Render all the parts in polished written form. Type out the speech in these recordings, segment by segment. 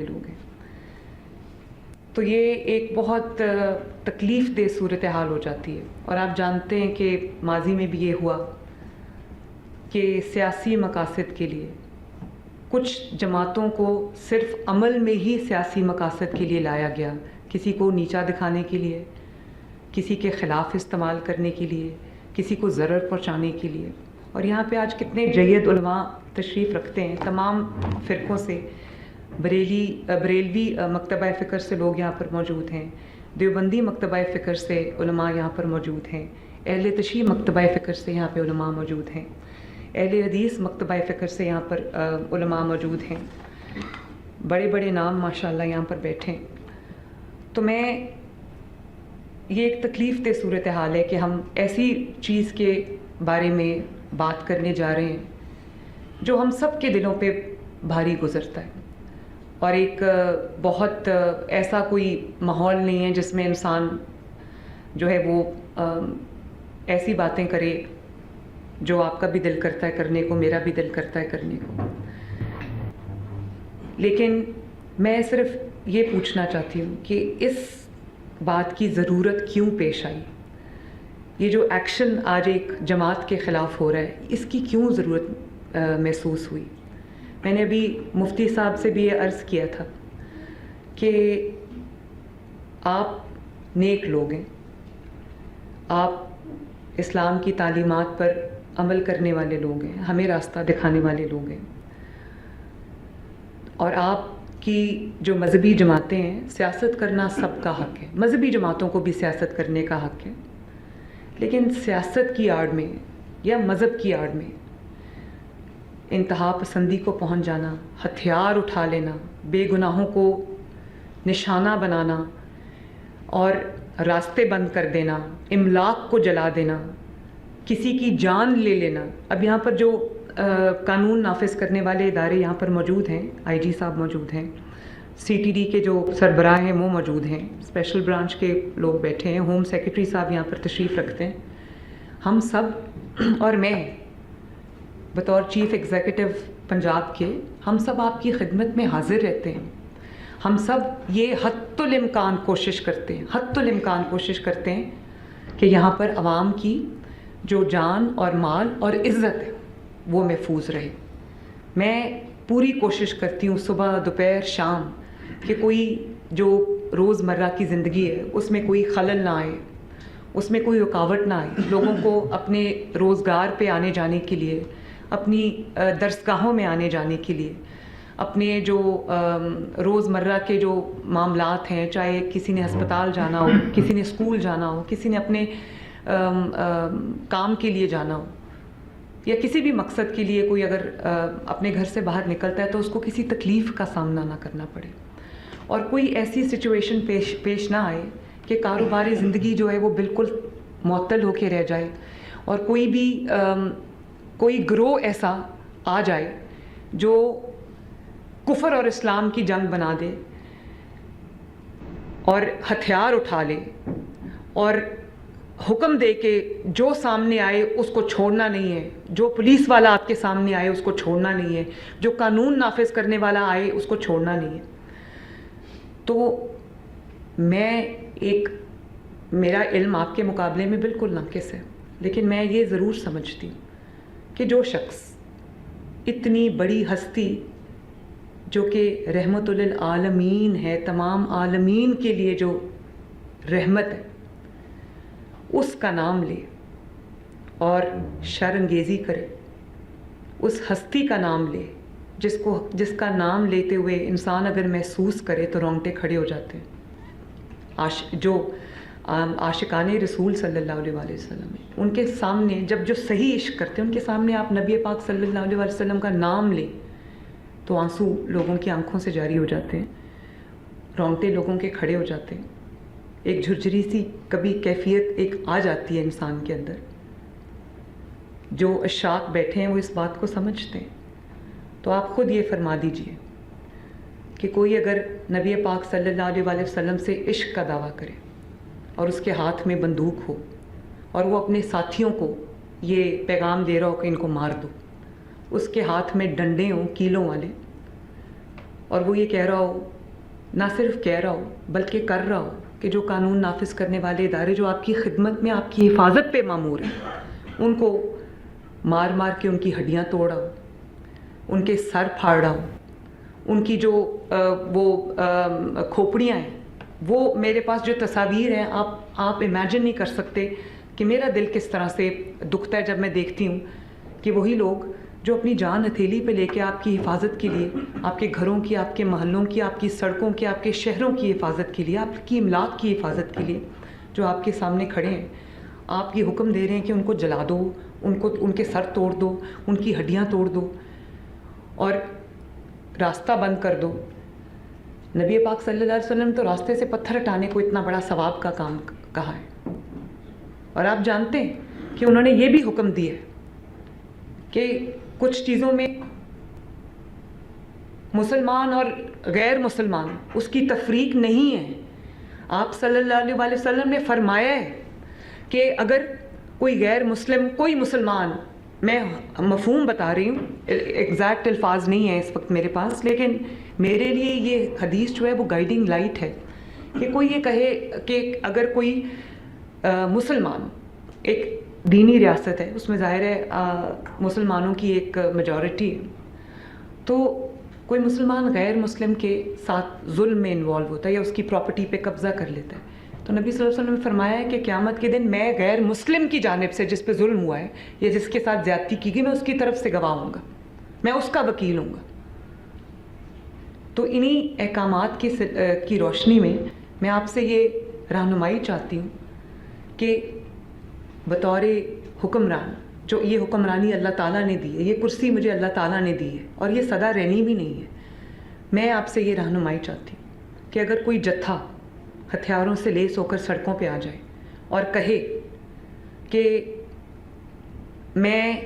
لوگ ہیں. تو یہ ایک بہت تکلیف دہ صورتحال ہو جاتی ہے. اور آپ جانتے ہیں کہ ماضی میں بھی یہ ہوا کہ سیاسی مقاصد کے لیے کچھ جماعتوں کو صرف عمل میں ہی سیاسی مقاصد کے لیے لایا گیا، کسی کو نیچا دکھانے کے لیے، کسی کے خلاف استعمال کرنے کے لیے، کسی کو ضرر پہنچانے کے لیے. اور یہاں پہ آج کتنے جید علماء تشریف رکھتے ہیں تمام فرقوں سے. بریلوی مکتبہ فکر سے لوگ یہاں پر موجود ہیں، دیوبندی مکتبہ فکر سے علماء یہاں پر موجود ہیں، اہل تشیع مکتبہ فکر سے یہاں پہ علماء موجود ہیں، اہل حدیث مکتبہ فکر سے یہاں پر علماء موجود ہیں. بڑے بڑے نام ماشاءاللہ یہاں پر بیٹھے ہیں. تو یہ ایک تکلیف دہ صورتحال ہے کہ ہم ایسی چیز کے بارے میں بات کرنے جا رہے ہیں جو ہم سب کے دلوں پہ بھاری گزرتا ہے، اور ایک بہت ایسا کوئی ماحول نہیں ہے جس میں انسان جو ہے وہ ایسی باتیں کرے جو آپ کا بھی دل کرتا ہے کرنے کو، میرا بھی دل کرتا ہے کرنے کو. لیکن میں صرف یہ پوچھنا چاہتی ہوں کہ اس بات کی ضرورت کیوں پیش آئی؟ یہ جو ایکشن آج ایک جماعت کے خلاف ہو رہا ہے، اس کی کیوں ضرورت محسوس ہوئی؟ میں نے ابھی مفتی صاحب سے بھی یہ عرض کیا تھا کہ آپ نیک لوگ ہیں، آپ اسلام کی تعلیمات پر عمل کرنے والے لوگ ہیں، ہمیں راستہ دکھانے والے لوگ ہیں، اور آپ کی جو مذہبی جماعتیں ہیں، سیاست کرنا سب کا حق ہے، مذہبی جماعتوں کو بھی سیاست کرنے کا حق ہے. لیکن سیاست کی آڑ میں یا مذہب کی آڑ میں انتہا پسندی کو پہنچ جانا، ہتھیار اٹھا لینا، بے گناہوں کو نشانہ بنانا اور راستے بند کر دینا، املاک کو جلا دینا، کسی کی جان لے لینا. اب یہاں پر جو قانون نافذ کرنے والے ادارے یہاں پر موجود ہیں، آئی جی صاحب موجود ہیں، سی ٹی ڈی کے جو سربراہ ہیں وہ موجود ہیں، اسپیشل برانچ کے لوگ بیٹھے ہیں، ہوم سیکرٹری صاحب یہاں پر تشریف رکھتے ہیں. ہم سب اور میں بطور چیف ایگزیکٹو پنجاب کے، ہم سب آپ کی خدمت میں حاضر رہتے ہیں. ہم سب یہ حتی الامکان کوشش کرتے ہیں کہ یہاں پر عوام کی جو جان اور مال اور عزت ہے وہ محفوظ رہے. میں پوری کوشش کرتی ہوں صبح دوپہر شام کہ کوئی جو روزمرہ کی زندگی ہے اس میں کوئی خلل نہ آئے، اس میں کوئی رکاوٹ نہ آئے. لوگوں کو اپنے روزگار پہ آنے جانے کے لیے، اپنی درسگاہوں میں آنے جانے کے لیے، اپنے جو روزمرہ کے جو معاملات ہیں، چاہے کسی نے ہسپتال جانا ہو، کسی نے اسکول جانا ہو، کسی نے اپنے کام کے لیے جانا ہو، یا کسی بھی مقصد کے لیے کوئی اگر اپنے گھر سے باہر نکلتا ہے تو اس کو کسی تکلیف کا سامنا نہ کرنا پڑے، اور کوئی ایسی سچویشن پیش نہ آئے کہ کاروباری زندگی جو ہے وہ بالکل معطل ہو کے رہ جائے، اور کوئی گروہ ایسا آ جائے جو کفر اور اسلام کی جنگ بنا دے اور ہتھیار اٹھا لے اور حکم دے کہ جو سامنے آئے اس کو چھوڑنا نہیں ہے، جو پولیس والا آپ کے سامنے آئے اس کو چھوڑنا نہیں ہے، جو قانون نافذ کرنے والا آئے اس کو چھوڑنا نہیں ہے. تو میرا علم آپ کے مقابلے میں بالکل ناقص ہے، لیکن میں یہ ضرور سمجھتی ہوں کہ جو شخص اتنی بڑی ہستی جو کہ رحمت للعالمین ہے، تمام عالمین کے لیے جو رحمت ہے، اس کا نام لے اور شر انگیزی کرے، اس ہستی کا نام لے جس کا نام لیتے ہوئے انسان اگر محسوس کرے تو رونگٹے کھڑے ہو جاتے ہیں. جو عاشقان رسول صلی اللہ علیہ وسلم ہیں، ان کے سامنے جب جو صحیح عشق کرتے ہیں ان کے سامنے آپ نبی پاک صلی اللہ علیہ وسلم کا نام لیں تو آنسو لوگوں کی آنکھوں سے جاری ہو جاتے ہیں، رونگٹے لوگوں کے کھڑے ہو جاتے ہیں، ایک جھرجھری سی کبھی کیفیت ایک آ جاتی ہے انسان کے اندر. جو عشاق بیٹھے ہیں وہ اس بات کو سمجھتے ہیں. تو آپ خود یہ فرما دیجئے کہ کوئی اگر نبی پاک صلی اللہ علیہ وسلم سے عشق کا دعویٰ کرے اور اس کے ہاتھ میں بندوق ہو اور وہ اپنے ساتھیوں کو یہ پیغام دے رہا ہو کہ ان کو مار دو، اس کے ہاتھ میں ڈنڈے ہوں کیلوں والے، اور وہ یہ کہہ رہا ہو، نہ صرف کہہ رہا ہو بلکہ کر رہا ہو کہ جو قانون نافذ کرنے والے ادارے جو آپ کی خدمت میں آپ کی حفاظت پہ مامور ہیں ان کو مار مار کے ان کی ہڈیاں توڑا ہو، ان کے سر پھاڑا ہو، ان کی جو وہ کھوپڑیاں ہیں، وہ میرے پاس جو تصاویر ہیں آپ امیجن نہیں کر سکتے کہ میرا دل کس طرح سے دکھتا ہے جب میں دیکھتی ہوں کہ وہی لوگ جو اپنی جان ہتھیلی پہ لے کے آپ کی حفاظت کے لیے، آپ کے گھروں کی، آپ کے محلوں کی، آپ کی سڑکوں کی، آپ کے شہروں کی حفاظت کے لیے، آپ کی املاک کی حفاظت کے لیے جو آپ کے سامنے کھڑے ہیں، آپ یہ حکم دے رہے ہیں کہ ان کو جلا دو، ان کے سر توڑ دو، ان کی ہڈیاں توڑ دو اور راستہ بند کر دو۔ نبی پاک صلی اللہ علیہ وسلم تو راستے سے پتھر ہٹانے کو اتنا بڑا ثواب کا کام کہا ہے، اور آپ جانتے ہیں کہ انہوں نے یہ بھی حکم دیا ہے کہ کچھ چیزوں میں مسلمان اور غیر مسلمان اس کی تفریق نہیں ہے۔ آپ صلی اللہ علیہ وسلم نے فرمایا ہے کہ اگر کوئی غیر مسلم، کوئی مسلمان، میں مفہوم بتا رہی ہوں، ایگزیکٹ الفاظ نہیں ہیں اس وقت میرے پاس، لیکن میرے لیے یہ حدیث جو ہے وہ گائیڈنگ لائٹ ہے کہ کوئی یہ کہے کہ اگر کوئی مسلمان، ایک دینی ریاست ہے، اس میں ظاہر ہے مسلمانوں کی ایک میجورٹی ہے، تو کوئی مسلمان غیر مسلم کے ساتھ ظلم میں انوالو ہوتا ہے یا اس کی پراپرٹی پہ قبضہ کر لیتا ہے، تو نبی صلی اللہ علیہ وسلم نے فرمایا ہے کہ قیامت کے دن میں غیر مسلم کی جانب سے جس پہ ظلم ہوا ہے یا جس کے ساتھ زیادتی کی گئی، میں اس کی طرف سے گواہ ہوں گا، میں اس کا وکیل ہوں گا۔ تو انہی احکامات کی روشنی میں آپ سے یہ رہنمائی چاہتی ہوں کہ بطور حکمران، جو یہ حکمرانی اللہ تعالیٰ نے دی ہے، یہ کرسی مجھے اللہ تعالیٰ نے دی ہے اور یہ سدا رہنی بھی نہیں ہے، میں آپ سے یہ رہنمائی چاہتی ہوں کہ اگر کوئی جتھا ہتھیاروں سے لیس ہو کر سڑکوں پہ آ جائے اور کہے کہ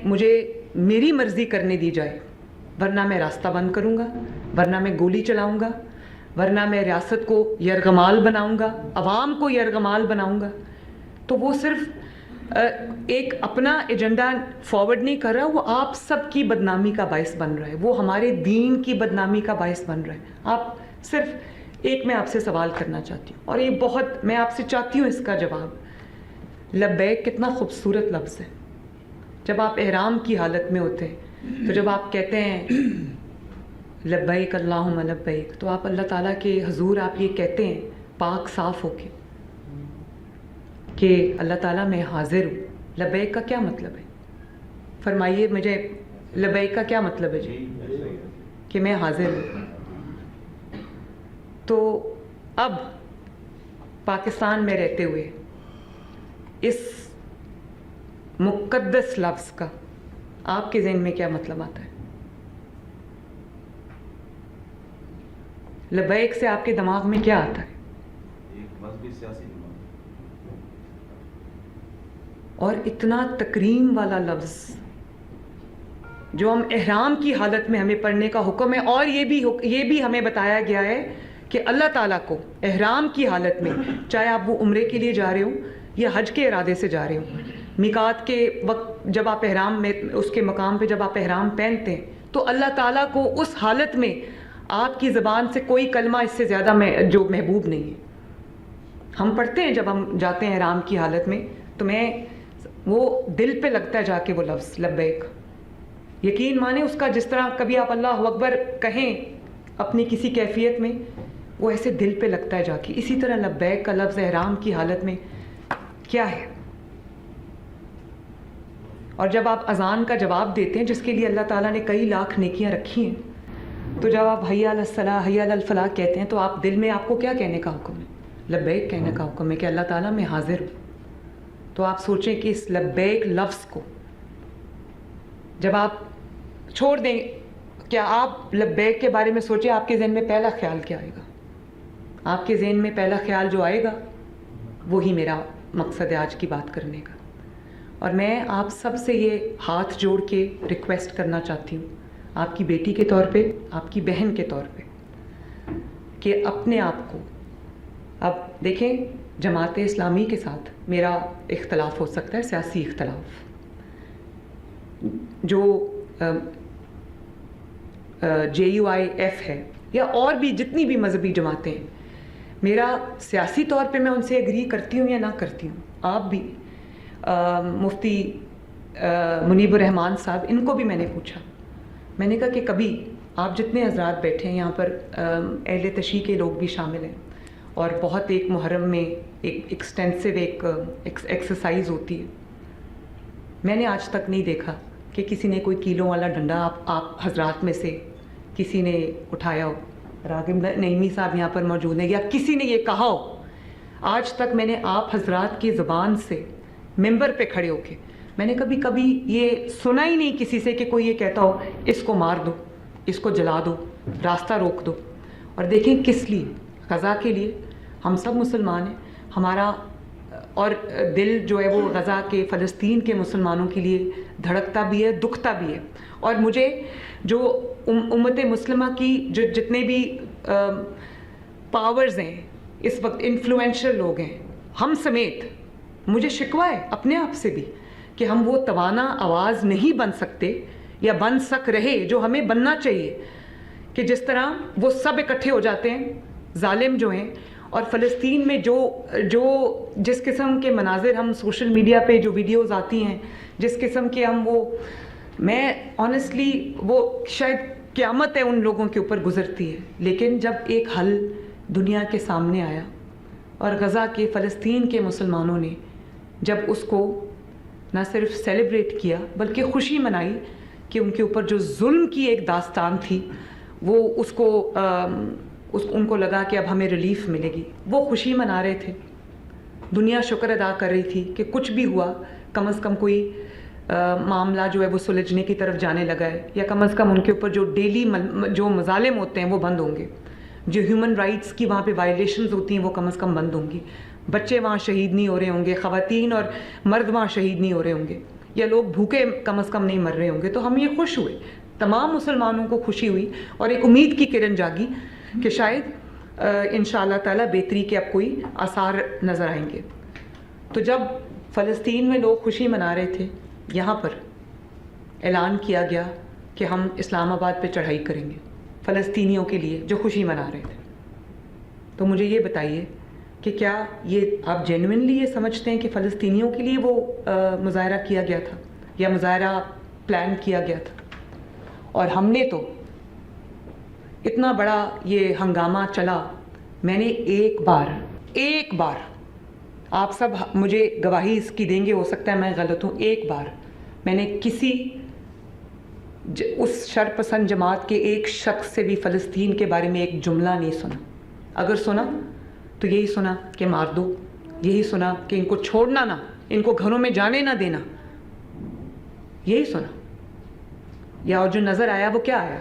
مجھے میری مرضی کرنے دی جائے، ورنہ میں راستہ بند کروں گا، ورنہ میں گولی چلاؤں گا، ورنہ میں ریاست کو یرغمال بناؤں گا، عوام کو یرغمال بناؤں گا، تو وہ صرف ایک اپنا ایجنڈا فارورڈ نہیں کر رہا، وہ آپ سب کی بدنامی کا باعث بن رہا ہے، وہ ہمارے دین کی بدنامی کا باعث بن رہا ہے۔ آپ صرف ایک میں آپ سے سوال کرنا چاہتی ہوں، اور یہ بہت میں آپ سے چاہتی ہوں اس کا جواب۔ لبیک کتنا خوبصورت لفظ ہے۔ جب آپ احرام کی حالت میں ہوتے ہیں تو جب آپ کہتے ہیں لبیک اللہم لبیک، تو آپ اللہ تعالیٰ کے حضور آپ یہ کہتے ہیں پاک صاف ہو کے کہ اللہ تعالیٰ میں حاضر ہوں۔ لبیک کا کیا مطلب ہے؟ فرمائیے مجھے، لبیک کا کیا مطلب ہے جی؟ کہ میں حاضر ہوں۔ تو اب پاکستان میں رہتے ہوئے اس مقدس لفظ کا آپ کے ذہن میں کیا مطلب آتا ہے؟ لبیک سے آپ کے دماغ میں کیا آتا ہے؟ ایک مذہبی سیاسی دماغ، اور اتنا تکریم والا لفظ جو ہم احرام کی حالت میں ہمیں پڑھنے کا حکم ہے، اور یہ بھی ہمیں بتایا گیا ہے کہ اللہ تعالیٰ کو احرام کی حالت میں، چاہے آپ وہ عمرے کے لیے جا رہے ہوں یا حج کے ارادے سے جا رہے ہوں، میقات کے وقت جب آپ احرام میں اس کے مقام پہ جب آپ احرام پہنتے ہیں، تو اللہ تعالیٰ کو اس حالت میں آپ کی زبان سے کوئی کلمہ اس سے زیادہ جو محبوب نہیں ہے۔ ہم پڑھتے ہیں جب ہم جاتے ہیں احرام کی حالت میں، تو وہ دل پہ لگتا ہے جا کے وہ لفظ لبیک۔ یقین مانیں اس کا، جس طرح کبھی آپ اللہ اکبر کہیں اپنی کسی کیفیت میں، وہ ایسے دل پہ لگتا ہے جا کے، اسی طرح لبیک کا لفظ احرام کی حالت میں کیا ہے؟ اور جب آپ اذان کا جواب دیتے ہیں، جس کے لیے اللہ تعالیٰ نے کئی لاکھ نیکیاں رکھی ہیں، تو جب آپ حی علی الصلاۃ حی علی الفلاح کہتے ہیں، تو آپ دل میں آپ کو کیا کہنے کا حکم ہے؟ لبیک کہنے کا حکم ہے کہ اللہ تعالیٰ میں حاضر ہوں۔ تو آپ سوچیں کہ اس لبیک لفظ کو جب آپ چھوڑ دیں، کیا آپ لبیک کے بارے میں سوچیں، آپ کے ذہن میں پہلا خیال کیا آئے گا؟ آپ کے ذہن میں پہلا خیال جو آئے گا وہی میرا مقصد ہے آج کی بات کرنے کا۔ اور میں آپ سب سے یہ ہاتھ جوڑ کے ریکویسٹ کرنا چاہتی ہوں، آپ کی بیٹی کے طور پہ، آپ کی بہن کے طور پہ، کہ اپنے آپ کو، اب دیکھیں جماعت اسلامی کے ساتھ میرا اختلاف ہو سکتا ہے، سیاسی اختلاف، جو JUIF ہے، یا اور بھی جتنی بھی مذہبی جماعتیں ہیں، میرا سیاسی طور پہ میں ان سے اگری کرتی ہوں یا نہ کرتی ہوں، آپ بھی مفتی منیب الرحمان صاحب، ان کو بھی میں نے پوچھا، میں نے کہا کہ کبھی آپ جتنے حضرات بیٹھے ہیں یہاں پر اہل تشیع کے لوگ بھی شامل ہیں، اور بہت ایک محرم میں ایک ایکسٹینسو ایک ایکسرسائز ہوتی ہے، میں نے آج تک نہیں دیکھا کہ کسی نے کوئی کیلوں والا ڈنڈا آپ حضرات میں سے کسی نے اٹھایا ہو، راغب نعیمی صاحب یہاں پر موجود ہیں، یا کسی نے یہ کہا ہو، آج تک میں نے آپ حضرات کی زبان سے ممبر پہ کھڑے ہو کے میں نے کبھی یہ سنا ہی نہیں کسی سے کہ کوئی یہ کہتا ہو اس کو مار دو، اس کو جلا دو، راستہ روک دو۔ اور دیکھیں کس لیے؟ غزہ کے لیے۔ ہم سب مسلمان ہیں، ہمارا اور دل جو ہے وہ غزہ کے فلسطین کے مسلمانوں کے لیے دھڑکتا بھی ہے، دکھتا بھی ہے، اور مجھے جو امت مسلمہ کی جو جتنے بھی پاورز ہیں اس وقت، انفلوئنشل لوگ ہیں، ہم سمیت، مجھے شکوہ ہے اپنے آپ سے بھی کہ ہم وہ توانا آواز نہیں بن سکتے یا بن سک رہے جو ہمیں بننا چاہیے، کہ جس طرح وہ سب اکٹھے ہو جاتے ہیں ظالم جو ہیں، اور فلسطین میں جس قسم کے مناظر ہم سوشل میڈیا پہ جو ویڈیوز آتی ہیں، جس قسم کے میں آنیسٹلی وہ شاید قیامت ہے ان لوگوں کے اوپر گزرتی ہے، لیکن جب ایک حل دنیا کے سامنے آیا اور غزہ کے فلسطین کے مسلمانوں نے جب اس کو نہ صرف سیلیبریٹ کیا بلکہ خوشی منائی کہ ان کے اوپر جو ظلم کی ایک داستان تھی وہ ان کو لگا کہ اب ہمیں ریلیف ملے گی، وہ خوشی منا رہے تھے، دنیا شکر ادا کر رہی تھی کہ کچھ بھی ہوا کم از کم کوئی معاملہ جو ہے وہ سلجھنے کی طرف جانے لگا ہے، یا کم از کم ان کے اوپر جو ڈیلی جو مظالم ہوتے ہیں وہ بند ہوں گے، جو ہیومن رائٹس کی وہاں پہ وائلیشنز ہوتی ہیں وہ کم از کم بند ہوں گی، بچے وہاں شہید نہیں ہو رہے ہوں گے، خواتین اور مرد وہاں شہید نہیں ہو رہے ہوں گے، یا لوگ بھوکے کم از کم نہیں مر رہے ہوں گے۔ تو ہم یہ خوش ہوئے، تمام مسلمانوں کو خوشی ہوئی اور ایک امید کی کرن جاگی کہ شاید انشاءاللہ تعالیٰ بہتری کے اب کوئی آثار نظر آئیں گے۔ تو جب فلسطین میں لوگ خوشی منا رہے تھے، یہاں پر اعلان کیا گیا کہ ہم اسلام آباد پہ چڑھائی کریں گے فلسطینیوں کے لیے جو خوشی منا رہے تھے، تو مجھے یہ بتائیے کہ کیا یہ آپ جینوئنلی یہ سمجھتے ہیں کہ فلسطینیوں کے لیے وہ مظاہرہ کیا گیا تھا یا مظاہرہ پلان کیا گیا تھا؟ اور ہم نے تو اتنا بڑا یہ ہنگامہ چلا، میں نے ایک بار آپ سب مجھے گواہی اس کی دیں گے، ہو سکتا ہے میں غلط ہوں، ایک بار میں نے کسی اس شرپسند جماعت کے ایک شخص سے بھی فلسطین کے بارے میں ایک جملہ نہیں سنا۔ اگر سنا تو یہی سنا کہ مار دو، یہی سنا کہ ان کو چھوڑنا نہ، ان کو گھروں میں جانے نہ دینا، یہی سنا۔ یا اور جو نظر آیا وہ کیا آیا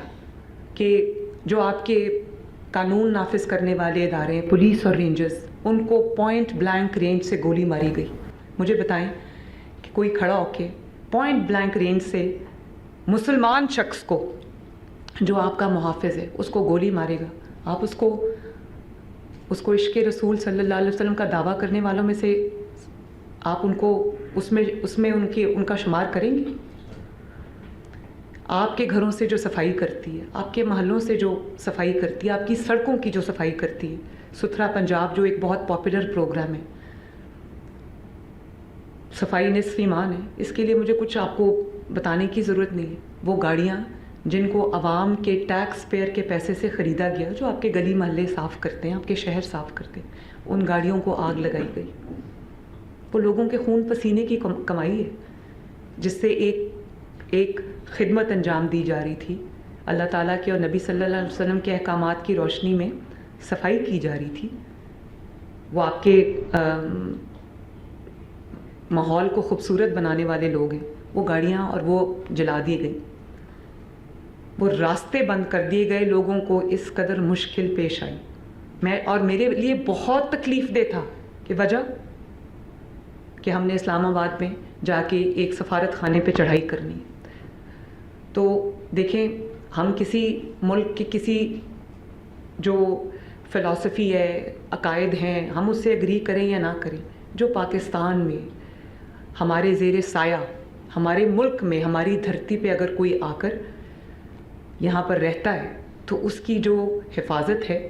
کہ جو آپ کے قانون نافذ کرنے والے ادارے ہیں، پولیس اور رینجرز، ان کو پوائنٹ بلینک رینج سے گولی ماری گئی۔ مجھے بتائیں کہ کوئی کھڑا ہو کے پوائنٹ بلینک رینج سے مسلمان شخص کو جو آپ کا محافظ ہے اس کو گولی مارے گا؟ آپ اس کو عشق رسول صلی اللہ علیہ وسلم کا دعویٰ کرنے والوں میں سے آپ ان کو اس میں ان کا شمار کریں گے؟ آپ کے گھروں سے جو صفائی کرتی ہے، آپ کے محلوں سے جو صفائی کرتی ہے، آپ کی سڑکوں کی جو صفائی کرتی ہے، ستھرا پنجاب جو ایک بہت پاپولر پروگرام ہے، صفائی نصف ایمان ہے، اس کے لیے مجھے کچھ آپ کو بتانے کی ضرورت نہیں ہے۔ وہ گاڑیاں جن کو عوام کے ٹیکس پیئر کے پیسے سے خریدا گیا، جو آپ کے گلی محلے صاف کرتے ہیں، آپ کے شہر صاف کرتے ہیں، ان گاڑیوں کو آگ لگائی گئی۔ وہ لوگوں کے خون پسینے کی کمائی ہے جس سے ایک خدمت انجام دی جا رہی تھی، اللہ تعالیٰ کے اور نبی صلی اللہ علیہ وسلم کے احکامات کی روشنی میں صفائی کی جا رہی تھی۔ وہ آپ کے ماحول کو خوبصورت بنانے والے لوگ ہیں، وہ گاڑیاں اور وہ جلا دی گئی، وہ راستے بند کر دیے گئے، لوگوں کو اس قدر مشکل پیش آئی۔ میرے لیے بہت تکلیف دہ تھا کہ وجہ کہ ہم نے اسلام آباد میں جا کے ایک سفارت خانے پہ چڑھائی کرنی۔ تو دیکھیں، ہم کسی ملک کی کسی جو فلسفی ہے، عقائد ہیں، ہم اس سے اگری کریں یا نہ کریں، جو پاکستان میں ہمارے زیر سایہ، ہمارے ملک میں، ہماری دھرتی پہ اگر کوئی آ کر یہاں پر رہتا ہے تو اس کی جو حفاظت ہے